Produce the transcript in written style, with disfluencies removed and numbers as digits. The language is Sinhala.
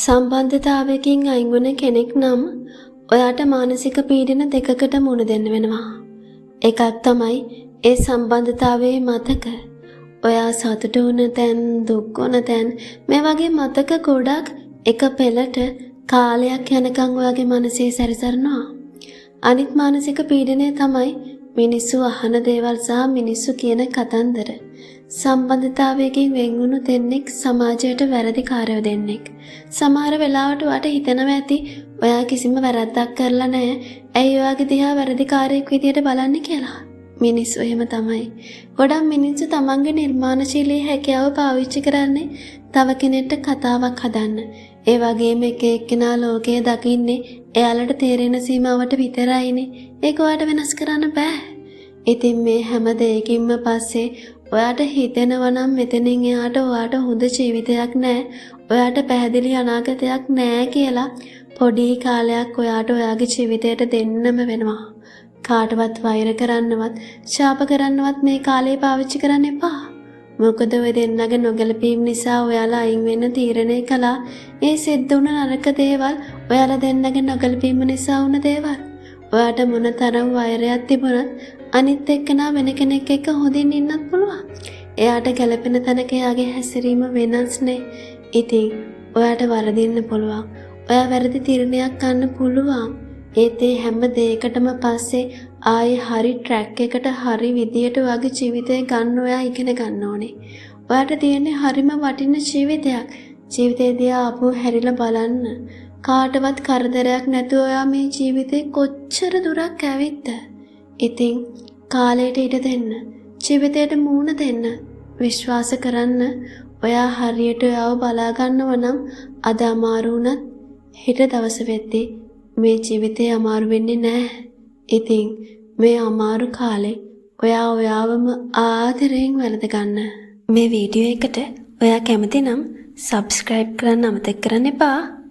සම්බන්ධතාවයකින් අයින් වුණ කෙනෙක් නම් ඔයාට මානසික පීඩන දෙකකට මුහුණ දෙන්න වෙනවා. එකක් තමයි ඒ සම්බන්ධතාවයේ මතක. ඔයා සතුටු වුණ තැන්, දුක් වුණ තැන් මේ වගේ මතක ගොඩක් එක පෙළට කාලයක් යනකම් ඔයාගේ මනසේ සැරිසරනවා. අනිත් මානසික පීඩනය තමයි මිනිස්සු අහන දේවල් සහ මිනිස්සු කියන කතන්දර. සම්බන්ධතාවයකින් වෙන්වුණු දෙන්නෙක් සමාජයට වැරදිකාරයෝ දෙන්නෙක්. සමහර වෙලාවට ඔයාට හිතෙනවා ඇති ඔයා කිසිම වැරද්දක් කරලා නැහැ. ඇයි ඔයාගේ දිහා වැරදිකාරයෙක් විදියට බලන්නේ කියලා. මිනිස්සු එහෙම තමයි. ගොඩක් මිනිස්සු තමන්ගේ නිර්මාණශීලී හැකියාව පාවිච්චි කරන්නේ තව කෙනෙක්ට කතාවක් හදන්න. ඒ වගේම එක එක්කෙනා ලෝකය දකින්නේ එයාලට තේරෙන සීමාවට විතරයිනේ. ඒක ඔයාට වෙනස් කරන්න බෑ. ඉතින් මේ හැම දෙයකින්ම පස්සේ ඔයාට හිතෙනවා නම් මෙතනින් එහාට ඔයාට හොඳ ජීවිතයක් නැහැ. ඔයාට පැහැදිලි අනාගතයක් නැහැ කියලා පොඩි කාලයක් ඔයාට ඔයාගේ ජීවිතයට දෙන්නම වෙනවා. කාටවත් වෛර කරන්නවත්, ශාප කරන්නවත් මේ කාලේ පාවිච්චි කරන්න එපා. මොකද ඔය දෙන්නගේ නොගැලපීම් නිසා ඔයාලා අයින් වෙන්න තීරණය කළා. ඒ සිද්ධ වුණ නරක දේවල් ඔයාලා දෙන්නගේ නොගැලපීම නිසා වුණ දේවල්. ඔයාට මොන තරම් වෛරයක් තිබුණත් අනිත් එක්කනා වෙන කෙනෙක් එක්ක හොඳින් ඉන්නත් පුළුවන්. එයාට ගැළපෙන තැනක එයාගේ හැසිරීම වෙනස්නේ. ඉතින් ඔයාට වරදින්න පුළුවන්. ඔයා වැරදි තීරණයක් ගන්න පුළුවන්. ඒත් ඒ හැම දෙයකටම පස්සේ ආයේ හරි ට්‍රැක් එකට හරි විදියට ඔයාගේ ජීවිතය ගන්න ඔයා ඉගෙන ගන්න ඕනේ. ඔයාට තියෙන්නේ හරිම වටින ජීවිතයක්. ජීවිතේ දිහා ආපහු හැරිලා බලන්න. කාටවත් කරදරයක් නැතුව ඔයා මේ ජීවිතේ කොච්චර දුරක් ඇවිත්ද? ඉතින් කාලයට ඉඩ දෙන්න. ජීවිතයට මූණ දෙන්න. විශ්වාස කරන්න. ඔයා හරියට ඔයාව බලා ගන්නව නම් අද අමාරු වුණත් හෙට දවස වෙද්දී මේ ජීවිතේ අමාරු වෙන්නේ නැහැ. ඉතින් මේ අමාරු කාලේ ඔයා ඔයාවම ආදරයෙන් වැළඳ ගන්න. මේ වීඩියෝ එකට ඔයා කැමති නම් subscribe කරන්න අමතක කරන්න එපා.